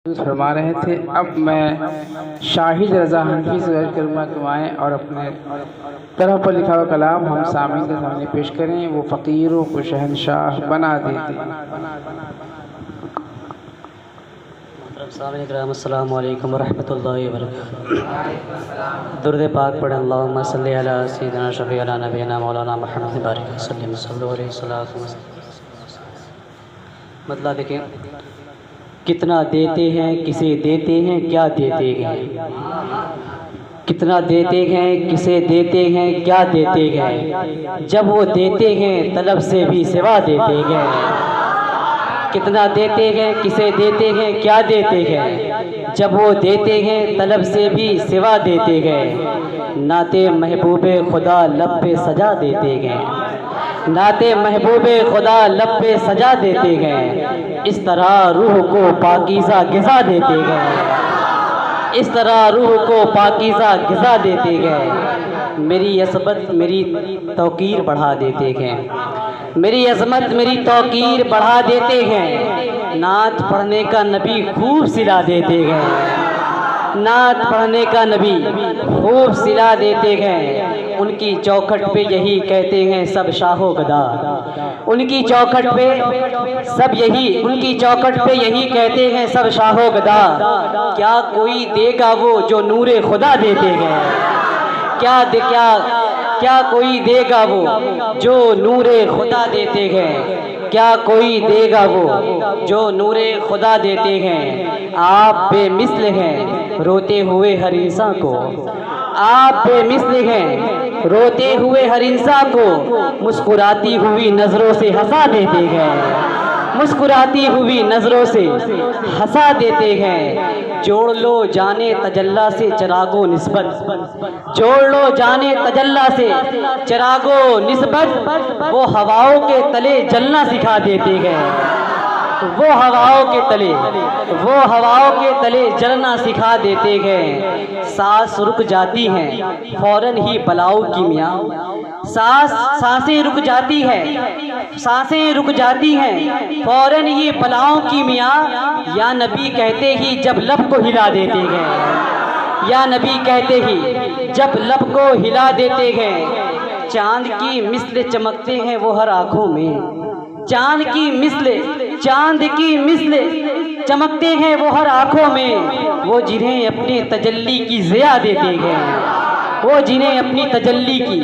फरमा रहे थे। अब मैं शाहिद रज़ा हनफी से अर्ज़ करूँगा कि आएँ और अपने तरह पर लिखा हुआ कलाम हम सामीन के सामने पेश करें। वो फ़कीरों को शहंशाह बना देते। अस्सलामु अलैकुम वरहमतुल्लाहि वबरकातुहू। दुरूद पाक पढ़ें। अल्लाहुम्मा सल्लि अला सय्यिदिना शफ़ीअना नबीना मौलाना मुहम्मद बारिक वसल्लम अलैहि सल्लल्लाहु। मतलब देखिए, कितना देते हैं, किसे देते हैं, क्या देते हैं। कितना देते हैं, किसे देते हैं, क्या देते हैं। जब वो देते हैं तलब से भी सिवा देते हैं। कितना देते हैं, किसे देते हैं, क्या देते हैं। जब वो देते हैं तलब से भी सिवा देते हैं। नाते महबूबे खुदा लब पे सजा देते हैं। नाते महबूबे खुदा लब पे सजा देते हैं। इस तरह रूह को पाकीज़ा ग़िज़ा देते हैं। इस तरह रूह को पाकीज़ा ग़िज़ा देते हैं। मेरी असमत मेरी तौकीर बढ़ा देते हैं। मेरी अज़मत मेरी तौकीर बढ़ा देते हैं। नात पढ़ने का नबी खूब सिला देते हैं। नात पढ़ने का नबी खूब सिला देते हैं। उनकी चौखट पे यही कहते हैं सब शाहो गदा। उनकी चौखट पे सब यही उनकी चौखट पे यही कहते हैं सब शाहो गदा। क्या कोई देगा वो जो नूरे खुदा देते हैं। क्या कोई देगा वो जो नूरे खुदा देते हैं। क्या कोई देगा वो जो नूरे खुदा देते हैं। आप बेमिसल हैं रोते हुए हर इंसान को। आप बेमिसल हैं रोते हुए हर इंसान को। मुस्कुराती हुई नज़रों से हंसा देते हैं। मुस्कुराती हुई नज़रों से हंसा देते हैं। जोड़ लो जाने तजल्ला से चिरागो निस्बत। जोड़ लो जाने तजल्ला से चिरागो निस्बत। वो हवाओं के तले जलना सिखा देते हैं। वो हवाओं के तले जलना सिखा देते हैं। सांस रुक जाती हैं फौरन ही बलाओं की मियाँ। सांसें रुक जाती हैं फौरन ही बलाओं की मियाँ। या नबी कहते ही जब लब को हिला देते हैं। या नबी कहते ही जब लब को हिला देते हैं। चांद की मिस्ल चमकते हैं वो हर आँखों में। चांद की मिस्ल चमकते हैं वो हर आँखों में। वो जिन्हें अपने तजल्ली की ज़िया देते हैं। वो जिन्हें अपनी तजल्ली की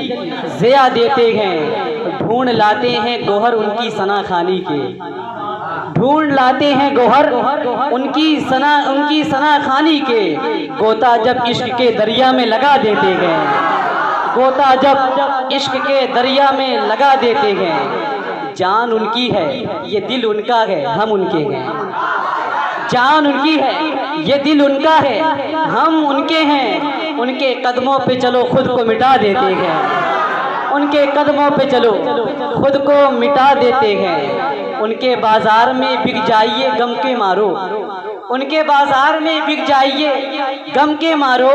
ज़िया देते हैं। ढूंढ लाते हैं गोहर उनकी सना खानी के। ढूंढ लाते हैं गोहर उनकी सना खानी के। गोता जब इश्क के दरिया में लगा देते हैं। गोता जब इश्क के दरिया में लगा देते हैं। जान उनकी है ये दिल उनका है हम उनके हैं। जान उनकी है ये दिल उनका है हम उनके हैं। उनके कदमों पे चलो खुद को मिटा देते हैं। उनके कदमों पे चलो खुद को मिटा देते हैं। उनके बाजार में बिक जाइए गम के मारो। उनके बाजार में बिक जाइए गम के मारो।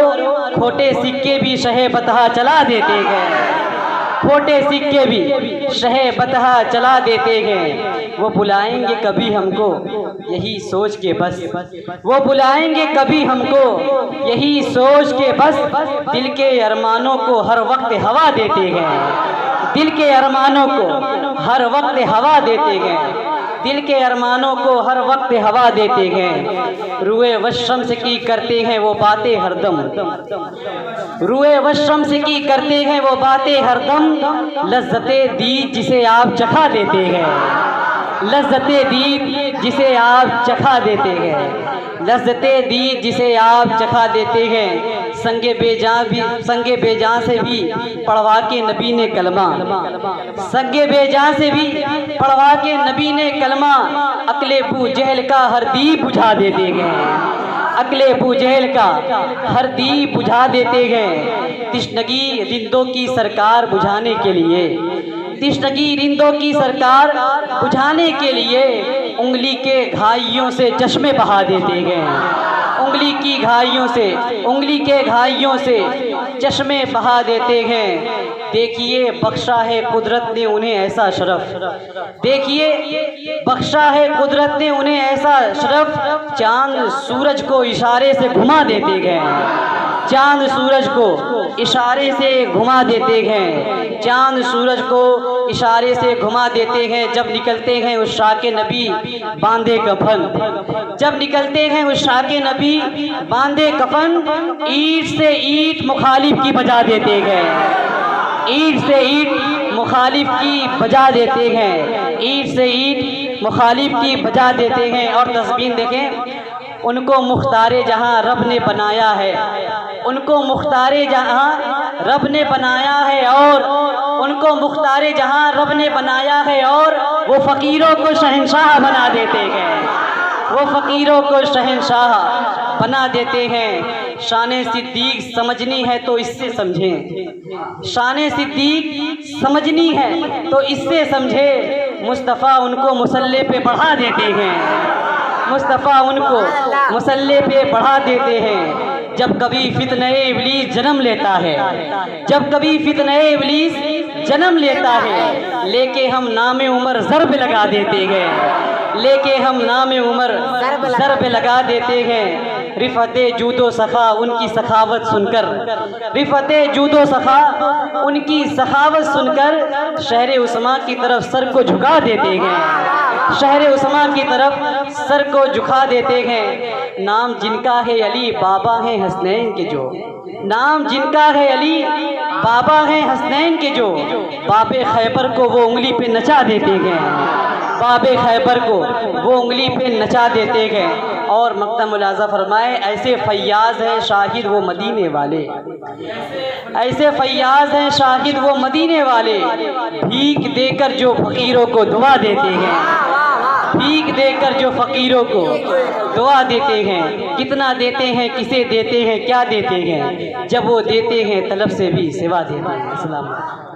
खोटे सिक्के भी शहे बतहा चला देते हैं। खोटे सिक्के भी शहे बतहा चला देते हैं। वो बुलाएंगे कभी हमको यही सोच के बस। वो बुलाएंगे कभी हमको यही सोच के बस। दिल के अरमानों को हर वक्त हवा देते हैं। दिल के अरमानों को हर वक्त हवा देते हैं। दिल के अरमानों को हर वक्त हवा देते हैं। रूए वशम्स की करते हैं वो बातें हरदम। रूए वशम्स की करते हैं वो बातें हरदम। लज़्ज़ते दीद जिसे आप चखा देते हैं। लज़्ज़ते दीद जिसे आप चखा देते हैं। लज़्ज़ते दीद जिसे आप चखा देते हैं। संगे बेजां से भी पढ़वा के नबी ने कलमा। संगे बेजां से भी पढ़वा के नबी ने कलमा। अक्ले अबू जहल का हर दीप बुझा देते हैं। अक्ले अबू जहल का हर दीप बुझा देते हैं। तिश्नगी रिंदों की सरकार बुझाने के लिए। तिश्नगी रिंदों की सरकार बुझाने के लिए। उंगली के घाइयों से चश्मे बहा देते हैं। उंगली के घाइयों से चश्मे बहा देते हैं। देखिए बख्शा है कुदरत ने उन्हें ऐसा शरफ, देखिए बख्शा है कुदरत ने उन्हें ऐसा शरफ, चांद सूरज को इशारे से घुमा देते गए, चांद सूरज को इशारे से घुमा देते हैं, चांद सूरज को इशारे से घुमा देते हैं। जब निकलते हैं उस शाके नबी बांधे कफन, जब निकलते हैं उस शाके नबी बांधे कफन, ईंट से ईंट मुखालिफ की बजा देते हैं, ईंट से ईंट मुखालिफ की बजा देते हैं, ईंट से ईंट मुखालिफ की बजा देते हैं। और तस्बीह देखें, उनको मुख्तारे जहां रब ने बनाया है, उनको मुख्तारे जहां रब ने बनाया है, और उनको मुख्तारे जहां रब ने बनाया है, और वो फ़कीरों को शहंशाह बना देते हैं, वो फ़कीरों को शहंशाह बना देते हैं। शान सिद्दीक समझनी है तो इससे समझें, शान सिद्दीक समझनी है तो इससे समझे। मुस्तफ़ा उनको मुसल्ले पे बढ़ा देते हैं, मुस्तफ़ा उनको मुसल्ले पे बढ़ा देते हैं। जब कभी फितने इब्लीस जन्म लेता है, जब कभी फितने इब्लीस जन्म लेता है, लेके हम नामे उमर ज़रब लगा देते हैं, लेके हम नामे उमर ज़रब लगा देते हैं। रिफ़ते जूदो सखा उनकी सखावत सुनकर, रिफ़ते जूदो सखा उनकी सखावत सुनकर, शहर उस्मा की तरफ सर को झुका देते हैं, शहर उस्मा की तरफ सर को झुका देते हैं। नाम जिनका है अली बाबा हैं हसनैन के जो, नाम जिनका है अली बाबा हैं हसनैन के जो, बाबे खैबर को वो उंगली पे नचा देते हैं, बाबे खैबर को वो उंगली पे नचा देते हैं। और मक्ता मुलाजा फरमाए, ऐसे फैयाज हैं शाहिद वो मदीने वाले, ऐसे फैयाज हैं शाहिद वो मदीने वाले, भीख देकर जो फ़कीरों को दुआ देते हैं, भीख देकर जो फ़कीरों को दुआ देते हैं। कितना देते हैं, किसे देते हैं, क्या देते हैं, जब वो देते हैं तलब से भी सिवा देते हैं। अस्सलाम वालेकुम।